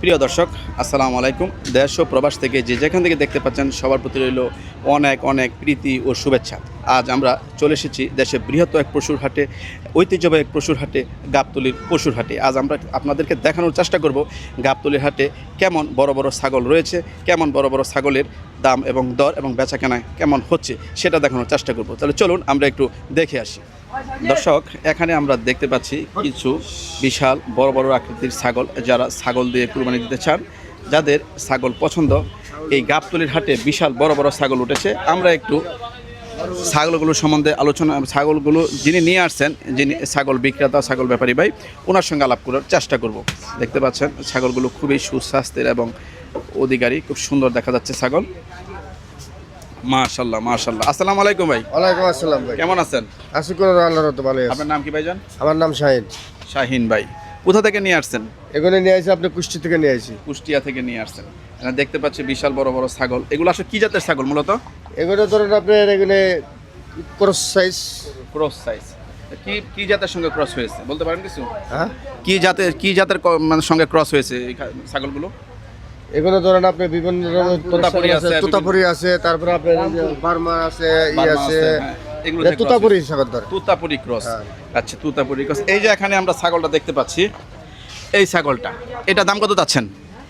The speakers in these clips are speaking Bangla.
প্রিয় দর্শক, আসসালামু আলাইকুম। দেশ ও প্রবাস থেকে যে যেখান থেকে দেখতে পাচ্ছেন সবার প্রতি রইল অনেক অনেক প্রীতি ও শুভেচ্ছা। আজ আমরা চলে এসেছি দেশের বৃহত্তর এক পশুর হাটে, ঐতিহ্যবাহী এক পশুর হাটে, গাবতলীর পশুর হাটে। আজ আমরা আপনাদেরকে দেখানোর চেষ্টা করব গাবতলীর হাটে কেমন বড় বড় ছাগল রয়েছে, কেমন বড় বড় ছাগলের দাম এবং দর এবং বেচাকেনা কেমন হচ্ছে সেটা দেখানোর চেষ্টা করব। তাহলে চলুন আমরা একটু দেখে আসি। দর্শক, এখানে আমরা দেখতে পাচ্ছি কিছু বিশাল বড় বড় আকৃতির ছাগল। যারা ছাগল দিয়ে কুরবানি দিতে চান, যাদের ছাগল পছন্দ, এই গাবতলীর হাটে বিশাল বড় বড় ছাগল উঠেছে। আমরা একটু ছাগলগুলো সম্বন্ধে আলোচনা, ছাগলগুলো যিনি নিয়ে আসছেন, যিনি ছাগল বিক্রেতা, ছাগল ব্যাপারী ভাই, ওনার সঙ্গে আলাপ করার চেষ্টা করব। দেখতে পাচ্ছেন ছাগলগুলো খুবই সুস্বাস্থ্যের এবং অধিকারী, খুব সুন্দর দেখা যাচ্ছে ছাগল। মাশাআল্লাহ মাশাআল্লাহ। আসসালামু আলাইকুম ভাই। ওয়ালাইকুম আসসালাম ভাই। কেমন আছেন? আশা করি আল্লাহর রহমতে ভালো আছি। আপনার নাম কি ভাইজান? আমার নাম শাহিন। শাহিন ভাই, কোথা থেকে নিয়ে আসছেন? এখানে নিয়ে আসি, আপনি কুষ্টি থেকে নিয়ে আসি। কুষ্টিয়া থেকে নিয়ে আসছেন। এখানে দেখতে পাচ্ছি বিশাল বড় বড় ছাগল। এগুলো আসলে কি জাতের ছাগল মূলত? এগুলো ধরেন আপনার এখানে ক্রস সাইজ। Cross size. কি কি জাতের সঙ্গে ক্রস হয়েছে বলতে পারেন কিছু? হ্যাঁ, কি জাতের মানে সঙ্গে ক্রস হয়েছে এই ছাগলগুলো? এগুলো ধরেন আপনি বিভিন্ন তোতাপুরি আছে, তোতাপুরি আছে, তারপরে আপনার বার্মা আছে, আছে, হ্যাঁ, এগুলো তোতাপুরি ছাগল ধরে। তুতাপুরি ক্রস। হ্যাঁ। আচ্ছা, তুতাপুরি ক্রস। এই যে এখানে আমরা ছাগলটা দেখতে পাচ্ছি, এই ছাগলটা, এটা দাম কত চাচ্ছেন?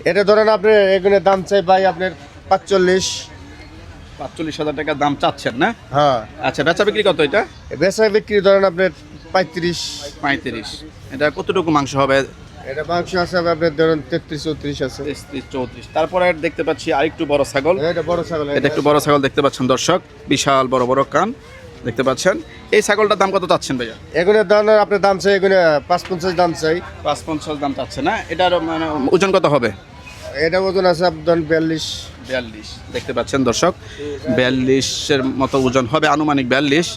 এটা ধরেন আপনি এখানে দাম চাই ভাই আপনার 45,000 টাকা দাম চাচ্ছেন না? হ্যাঁ। আচ্ছা, বেচা বিক্রি কত এটা? বেচা বিক্রি ধরেন আপনার 35। এটা কতটুকু মাংস হবে? এটা মাংস আছে আপনার ধরেন 33-34 আছে। 33-34। তারপরে দেখতে পাচ্ছি আরেকটু বড় ছাগল। এটা বড় ছাগল। এটা একটু বড় ছাগল দেখতে পাচ্ছেন দর্শক, বিশাল বড় বড় কান দেখতে পাচ্ছেন। এই ছাগলটার দাম কত চাচ্ছেন ভাইয়া? এগুলো ধরেন আপনার দাম চাই এগুলো 550 দাম চাই। 550 দাম চাচ্ছে না? এটার মানে ওজন কত হবে? এটা ওজন আছে আপনার 42। দেখতে পাচ্ছেন দর্শক, 42-এর মতো ওজন হবে, আনুমানিক 42।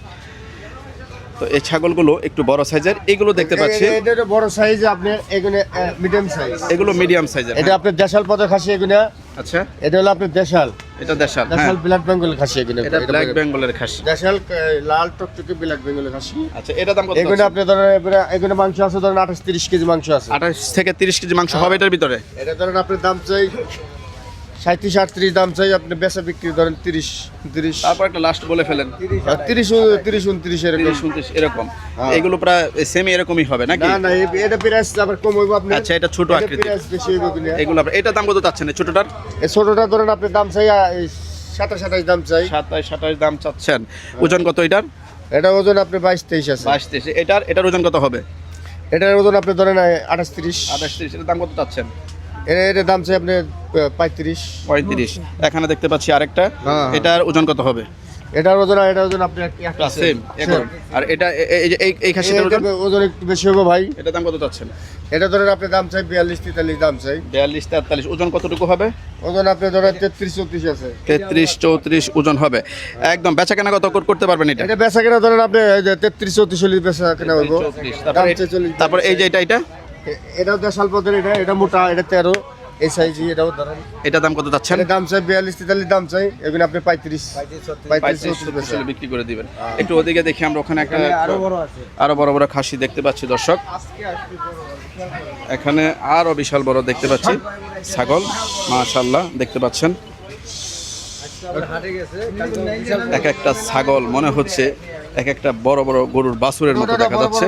তো এই ছাগলগুলো একটু বড় সাইজের। এগুলো দেখতে পাচ্ছি এটা বড় সাইজ, আপনি এগুলো মিডিয়াম সাইজ। এগুলো মিডিয়াম সাইজের। এটা আপনার দেশাল পদের খাসি এগুলো। আচ্ছা, এটা হলো আপনার দেশাল। এটা দেশাল। দেশাল ব্ল্যাক বেঙ্গলের খাসি এগুলো। এটা ব্ল্যাক বেঙ্গলের খাসি। দেশাল লাল টকটকে ব্ল্যাক বেঙ্গলের খাসি। আচ্ছা, এটা দাম কত? এগুলো আপনি ধরেন এগুলো মাংস আছে ধরেন 28-30 কেজি মাংস আছে। 28 থেকে 30 কেজি মাংস হবে এটার ভিতরে। এটা ধরেন আপনার দাম চাই 37-38 দাম চাই, আপনি বেচা বিক্রি ধরেন 30। তারপর একটা লাস্ট বলে ফেলেন। 30-29 এরকম। 30-29 এরকম। এগুলো প্রায় সেমি এরকমই হবে নাকি? না, এটা প্রাইস আবার কম হইব আপনার। আচ্ছা, এটা ছোট আকৃতি। প্রাইস বেশি হইব কিনা। এগুলো এটা দাম কত চাচ্ছেন এই ছোটটার? এই ছোটটা ধরেন আপনি দাম চাই 27-28 দাম চাই। 27-28 দাম চাচ্ছেন। ওজন কত এটার? এটা ওজন আপনি 22-23 আছে। 22-23। এটার ওজন কত হবে? এটার ওজন আপনি ধরেন 28-30। 28-30। এটার দাম কত চাচ্ছেন? এটার দাম চাই আপনি 35। এখানে দেখতে পাচ্ছি আরেকটা। হ্যাঁ। এটার ওজন কত হবে? এটার ওজন আপনি সেম এখন। আর এটা এই খাসিটার ওজন একটু বেশি হবে ভাই। এটার দাম কত চাচ্ছেন? এটা ধরেন আপনি দাম চাই 42-43 দাম চাই। 42-43। ওজন কতটুকু হবে? ওজন আপনি ধরেন 33-34 আছে। 33-34 ওজন হবে। একদম বেচা কেনা কত করতে পারবেন এটা? এটা বেচা কেনা ধরেন আপনি 33-34 বেচা কেনা হইব। 34। তারপর এই যে এটা এটাও দেশাল পদের, এটা মোটা, এটা 13 এই সাইজই। এটাও ধরেন। এটা দাম কত চাচ্ছেন? এটা দাম চাই 42-43 দাম চাই। এগুলো আপনি 35-34 বিক্রি করে দিবেন। একটু ওদিকে দেখি আমরা, ওখানে একটা আরো বড় বড় খাসি দেখতে পাচ্ছি দর্শক। এখানে আরো বিশাল বড় দেখতে পাচ্ছি ছাগল। মাশাআল্লাহ, দেখতে পাচ্ছেন এক একটা ছাগল মনে হচ্ছে এক একটা বড় বড় গরুর বাছুরের মতো দেখা যাচ্ছে।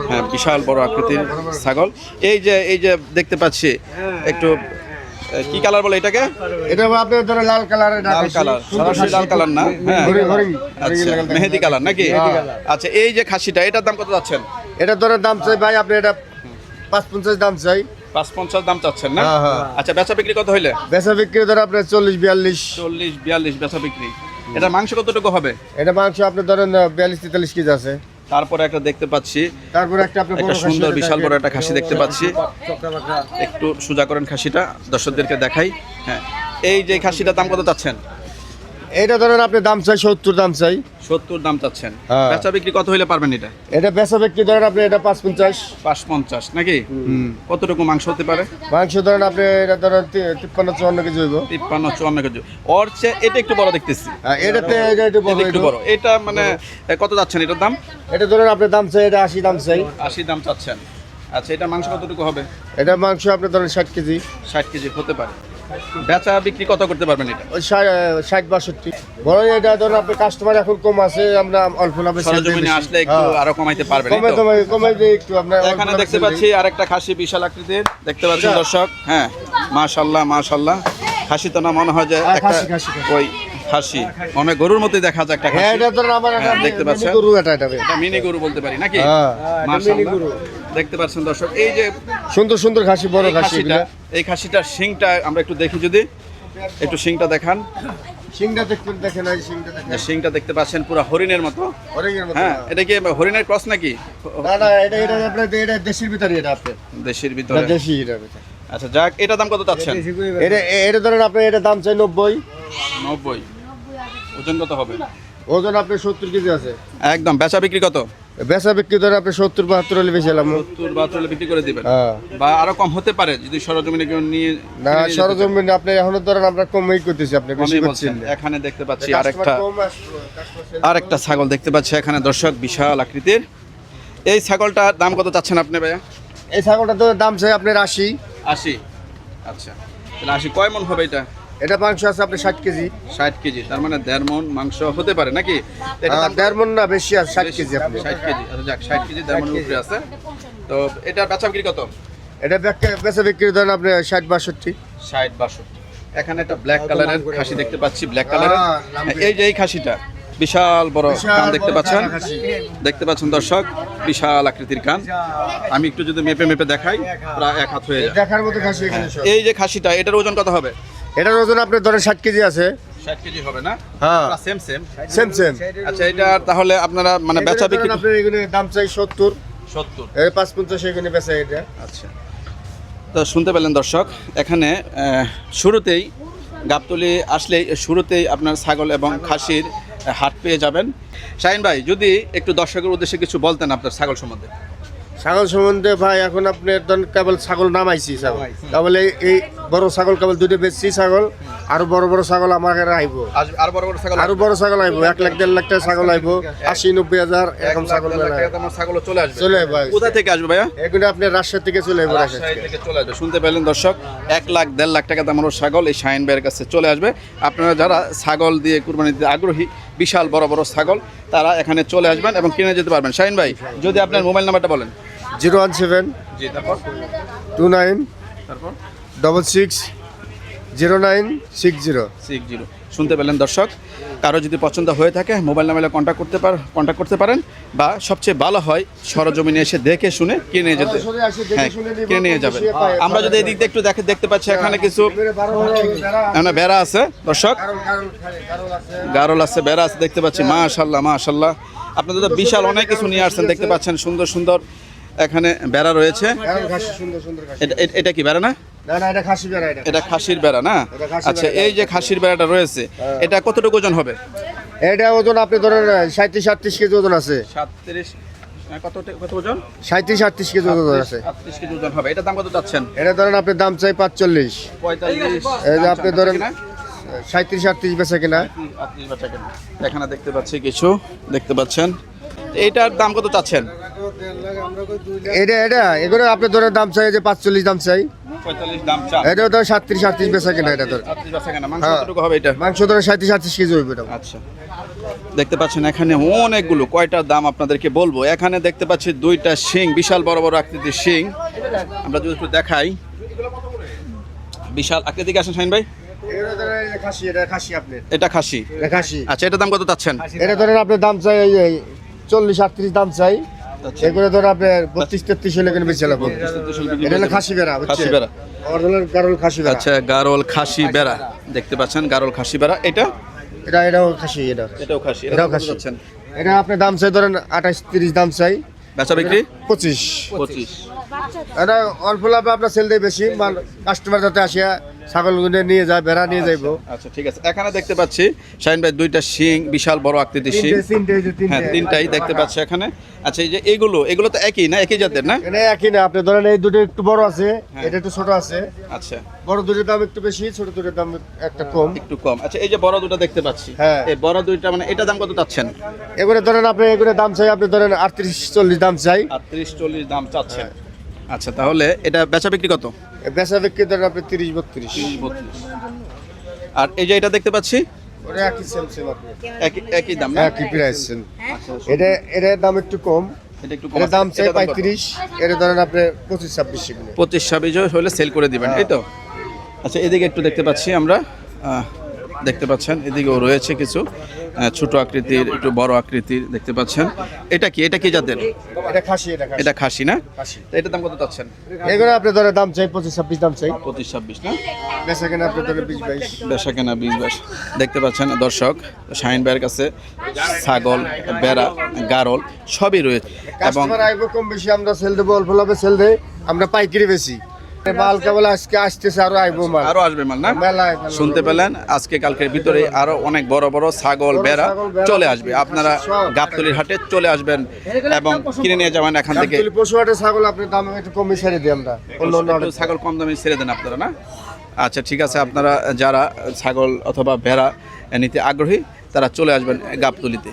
হ্যাঁ, বিশাল বড় আকৃতির ছাগল। এই যে দেখতে পাচ্ছি একটু কি কালার বলে এটাকে? এটা আপনার ধরে লাল কালারের। লাল কালার, সরাসরি লাল কালার না? হ্যাঁ, আচ্ছা, মেহেদি কালার নাকি? আচ্ছা, এই যে খাসিটা, এটার দাম কত যাচ্ছেন? এটা ধরে দাম চাই ভাই আপনি এটা 550 দাম চাই। 550 দাম চাচ্ছেন না? হ্যাঁ। আচ্ছা, বেচা বিক্রি কত হইলে? বেচা বিক্রি ধরে আপনার 40-42। 40-42 বেচা বিক্রি। এটা মাংস কতটুকু হবে? এটা মাংস আপনি ধরেন 42-43 কেজি আছে। তারপরে একটা দেখতে পাচ্ছি, তারপরে একটা সুন্দর বিশাল বড় একটা খাসি দেখতে পাচ্ছি। একটু সোজা করেন খাসিটা, দর্শকদেরকে দেখাই। হ্যাঁ, এই যে খাসিটার দাম কত চাচ্ছেন? এটা ধরেন আপনি দাম চাই 70 দাম চাই। 70 দাম চাচ্ছেন। হ্যাঁ। বেচা বিক্রি কত হইলে পারবেন এটা? এটা বেচা বিক্রি ধরেন আপনি এটা 550। 550 নাকি? কতটুকু মাংস হতে পারে? মাংস ধরেন আপনি এটা ধরেন 53-54 কেজি হইব। 53-54 কেজি। ওর চেয়ে এটা একটু বড় দেখতেছি। এটাতে এটা একটু বড়। এটা মানে কত যাচ্ছেন এটার দাম? এটা ধরেন আপনি দাম চাই এটা 80 দাম চাই। 80 দাম চাচ্ছেন। আচ্ছা, এটা মাংস কতটুকু হবে? এটা মাংস আপনি ধরেন 60 কেজি। 60 কেজি হতে পারে। বেচা বিক্রি কত করতে পারবেন এটা? ওই 60-62। বড় এটা ধরেন আপনি কাস্টমার এখন কম আছে, আমরা অল্প লাভে সেল দিই। সরজমিনে আসলে একটু আরো কমাইতে পারবেন, এই তো? কমে দিয়ে একটু আপনার এখানে দেখতে পাচ্ছি আরেকটা খাসি বিশাল আকৃতির, দেখতে পাচ্ছেন দর্শক। হ্যাঁ, মাশাআল্লাহ মাশাআল্লাহ। খাসি তো না মনে হয় যে একটা খাসি। ওই খাসি অনেক গরুর মতোই দেখা যায় একটা হ্যাঁ, খাসি। এটা ধরেন আমার একটা দেখতে পাচ্ছেন? গরু এটা এটা মিনি গরু বলতে পারি নাকি? হ্যাঁ, মাশাআল্লাহ। মিনি গরু। দেখতে পাচ্ছেন দর্শক, এই যে সুন্দর সুন্দর খাসি, বড় খাসি খাসিটা, এই খাসিটার শিংটা আমরা একটু দেখি, যদি একটু শিংটা দেখান। সিংটা দেখেন, এই সিংটা দেখেন। যে শিংটা দেখতে পাচ্ছেন পুরো হরিণের মতো। হরিণের মতো। হ্যাঁ, এটা কি হরিণের ক্রস নাকি? না এটা আপনার এটা দেশির ভিতরে, এটা আপনার দেশের এটা ভিতরে। দেশি এটা ভিতরে। আচ্ছা যাক, এটা দাম কত চাচ্ছেন? এটা ধরেন আপনার এটা দাম চাই 90। 90। ওজন কত হবে? ওজন আপনার 70 কেজি আছে। একদম। বেচা বিক্রি কত? বেচা বিক্রি ধরে আপনি 70-72 হলে বেশি এলাম। 70-72 বিক্রি করে দিবেন, হ্যাঁ, বা আরো কম হতে পারে যদি সরজমিনে কেউ নিয়ে না কিনে নিতে চায়। সরজমিন আপনি এখনো ধরেন আমরা কমই করতেছি, আপনি বেশি কমই করছেন বলছেন। এখানে দেখতে পাচ্ছি কাস্টমার আরেকটা ছাগল দেখতে পাচ্ছি এখানে দর্শক, বিশাল আকৃতির। এই ছাগলটার দাম কত চাচ্ছেন আপনি ভাইয়া? এই ছাগলটা তো দাম চাই আপনার 80। 80। আচ্ছা, তাহলে 80 কয় মন হবে এটা? এটা মাংস আছে আপনার 60 কেজি। 60 কেজি, তার মানে 1.5 মন মাংস হতে পারে নাকি? এটা দাম 1.5 মণ না, বেশি আছে 60 কেজি আপনি। 60 কেজি। আচ্ছা যাক, 60 কেজি 1.5 মনের উপরে আছে। তো এটা বেচা বিক্রি কত? এটা বেচা বিক্রি ধরেন আপনি 60-62। 60-62। এখানে একটা ব্ল্যাক কালারের খাসি দেখতে পাচ্ছি, ব্ল্যাক কালারের। লাম্বে। এই যে এই খাসিটা বিশাল বড় কান দেখতে পাচ্ছেন, দেখতে পাচ্ছেন দর্শক, বিশাল আকৃতির কান। আমি একটু যদি মেপে মেপে দেখাই, প্রায় 1 হাত হয়ে যায়। দেখার মতো খাসি এখানে সব। এই যে খাসিটা, এটার ওজন কত হবে? এটার ওজন আপনার ধরেন 60 কেজি আছে। 60 কেজি হবে না? হ্যাঁ, সেম সেম। আচ্ছা, এটা তাহলে আপনারা মানে বেচা বিক্রি আপনার এগুলো দাম চাই 70। 70। এই 550 এখানে বেচা এটা। আচ্ছা, তো শুনতে পেলেন দর্শক, এখানে শুরুতেই গাবতলী আসলেই শুরুতেই আপনার ছাগল এবং খাসির হাট পেয়ে যাবেন। শাহিন ভাই, যদি একটু দর্শকের উদ্দেশ্যে কিছু বলতেন আপনার ছাগল সম্বন্ধে। ছাগল সম্বন্ধে ভাই, এখন আপনি ধরেন কেবল ছাগল নামাইছি, ছাগল কেবল এই বড় ছাগল কেবল 2টা বেচছি ছাগল। আরো বড় বড় ছাগল আমার কাছে আইব, আর বড় বড় ছাগল, আরো বড় ছাগল আইব, 1 লাখ 1.5 লাখ টাকা ছাগল আইব, 80-90 হাজার এরকম ছাগল ছাগল চলে আসবে। চলে আসবে। কোথা থেকে আসবে ভাইয়া? এগুলো আপনি রাজশাহী থেকে চলে আসবে। রাজশাহী থেকে চলে আসবে। শুনতে পেলেন দর্শক, 1 লাখ 1.5 লাখ টাকা দামের ছাগল এই শাহিন ভাইয়ের কাছে চলে আসবে। আপনারা যারা ছাগল দিয়ে কুরবানি দিতে আগ্রহী, বিশাল বড় বড় ছাগল, তারা এখানে চলে আসবেন এবং কিনে যেতে পারবেন। শাহিন ভাই, যদি আপনার মোবাইল নাম্বারটা বলেন। 017 জি, তারপর 29 তারপর 66 0960। 60। শুনতে পেলেন দর্শক, কারো যদি পছন্দ হয়ে থাকে মোবাইল নাম্বারে কন্ট্যাক্ট করতে পারেন, বা সবচেয়ে ভালো হয় সরজমিনে এসে দেখে শুনে কিনে যেতে। সরাসরি আসে দেখে হ্যাঁ, শুনে নিব, কিনে নিয়ে যাবেন। বসিয়ে পায়। আমরা যদি এদিক দিয়ে একটু দেখতে পাচ্ছি এখানে কিছু বেড়া আছে দর্শক, গারল আছে, বেড়া আছে দেখতে পাচ্ছি। মাশাআল্লাহ মাশাআল্লাহ, আপনাদের তো বিশাল অনেক কিছু নিয়ে আসছেন দেখতে পাচ্ছেন, সুন্দর সুন্দর এখানে বেড়া রয়েছে। সুন্দর খাসি। এটা কি বেড়া না? না এটা খাসি বেড়া। এটা খাসির বেড়া না? এটা খাসির আচ্ছা, বেড়া। এই যে খাসির বেড়াটা রয়েছে, এটা কতটুকু ওজন হবে? এটা ওজন আপনি ধরেন 37-38 কেজি ওজন আছে। 37। কত ওজন? 37-38 কেজি ওজন আছে। 38 কেজি ওজন হবে। এটা দাম কত চাচ্ছেন? এটা ধরেন আপনি দাম চাই 45। 45। এই যে আপনি ধরেন 37-38 বেচা কিনা। 38 বাচ্চা কেন? এখানে দেখতে পাচ্ছি কিছু, দেখতে পাচ্ছেন। এইটার দাম কত চাচ্ছেন? এটা এগুলো আপনি ধরেন দাম চাই যে 45 দাম চাই। 45 দাম চা। এটা ধরেন 37-38 বেচা কিনা। এটা ধরেন 38 বাচ্চা কেন? মাংস হ্যাঁ। কতটুকু হবে এটা? মাংস ধরেন 37-38 কেজি হইবে এটা। আচ্ছা, দেখতে পাচ্ছেন এখানে অনেকগুলো, কয়টার দাম আপনাদেরকে বলবো। এখানে দেখতে পাচ্ছি 2টা শিং, বিশাল বড় বড় আকৃতির শিং। আমরা যদি একটু দেখাই, বিশাল আকৃতির। আসেন শাহিন ভাই, এটা ধরেন খাসি, এটা খাসি আপনার। এটা খাসি। এটা খাসি। আচ্ছা, এটার দাম কত চাচ্ছেন? এটা ধরেন আপনার দাম চাই 40-38 দাম চাই। এগুলো ধরেন আপনার 32-33 হলে কিন্তু বেচে লাভ। এটা হলো খাসি বেড়া, খাসি বুঝছেন? বেড়া। অরিজিনাল গারল খাসি বেড়া। আচ্ছা, গারল খাসি বেড়া দেখতে পাচ্ছেন, গারল খাসি বেড়া। এটাও খাসি। এটাও খাসি। এটাও খাসি। এটা আপনার দাম চাই ধরেন 28-30 দাম চাই। বেচা বিক্রি 25। 25। এটা অল্প লাভে আপনার সেল দেয় বেশি, কাস্টমার যাতে আসিয়া ছাগলগুলো নিয়ে যায়, বেড়া নিয়ে যাইবো। আচ্ছা ঠিক আছে। এখানে দেখতে পাচ্ছি শাহিন ভাই 2টা শিং, বিশাল বড় আকৃতির শিং। হ্যাঁ, 3টাই দেখতে পাচ্ছি এখানে। আচ্ছা, এই যে এগুলো তো একই না, একই জাতের না? এটা একই না, আপনি ধরেন এই দুটো একটু বড় আছে, এটা একটু ছোট আছে। আচ্ছা, বড় দুটোর দাম একটু বেশি, ছোট দুটোর দাম একটা কম। একটু কম। আচ্ছা, এই যে বড় দুটো দেখতে পাচ্ছি, হ্যাঁ। এই বড় দুইটা মানে এটা দাম কত চাচ্ছেন? এগুলো ধরেন আপনি এগুলো দাম চাই আপনি ধরেন 38-40 দাম চাই। 38-40 দাম চাচ্ছেন। আচ্ছা, তাহলে এটা বেচা বিক্রি কত? বেচা বিক্রি ধরেন আপনি 30-32। আর এই যে এটা দেখতে পাচ্ছি ওটা একই সেম আপনি একই দাম না? একই প্রাইস। এটার দাম একটু কম, এটা একটু কম এটার আছে। দাম চাই এটার দাম কত? 35, এটা ধরেন আপনি 25-26 এগুলো। 25-26 হলে সেল করে দিবেন, এই তো? আচ্ছা, এদিকে একটু দেখতে পাচ্ছি আমরা, দেখতে পাচ্ছেন এদিকেও রয়েছে কিছু ছোট আকৃতির, একটু বড় আকৃতির দেখতে পাচ্ছেন। এটা কি জাতের? এটা খাসি, এটা খাসি না? খাসি। তো এটার দাম কত চাচ্ছেন? এগুলো আপনি ধরে দাম চাই 25-26 দাম চাই। 25-26 না? বেচা কেনা আপনি ধরে 20-22। বেচা কেনা 20-22। দেখতে পাচ্ছেন দর্শক, শাহিন ভাইয়ের কাছে ছাগল, বেড়া, গারল সবই রয়েছে এবং কাস্টমার আইবো কম বেশি, আমরা সেল দেবো, অল্প লাভে সেল দেই, আমরা পাইকারি বেশি। মাল কেবল আজকে আসতেছে, আরো আইবো মাল, আরো আসবে মাল না? মেলায় শুনতে পেলেন, আজকে কালকের ভিতরে আরো অনেক বড় বড় ছাগল, বেড়া চলে আসবে। আপনারা গাবতলির হাটে চলে আসবেন এবং কিনে নিয়ে যাবেন এখান থেকে। গাবতলী পশু হাটে ছাগল আপনি দাম একটু কমে ছেড়ে দিই আমরা, অন্য একটু ছাগল কম দামে ছেড়ে দেন আপনারা না? আচ্ছা, ঠিক আছে। আপনারা যারা ছাগল অথবা ভেড়া নিতে আগ্রহী তারা চলে আসবেন গাবতলিতে।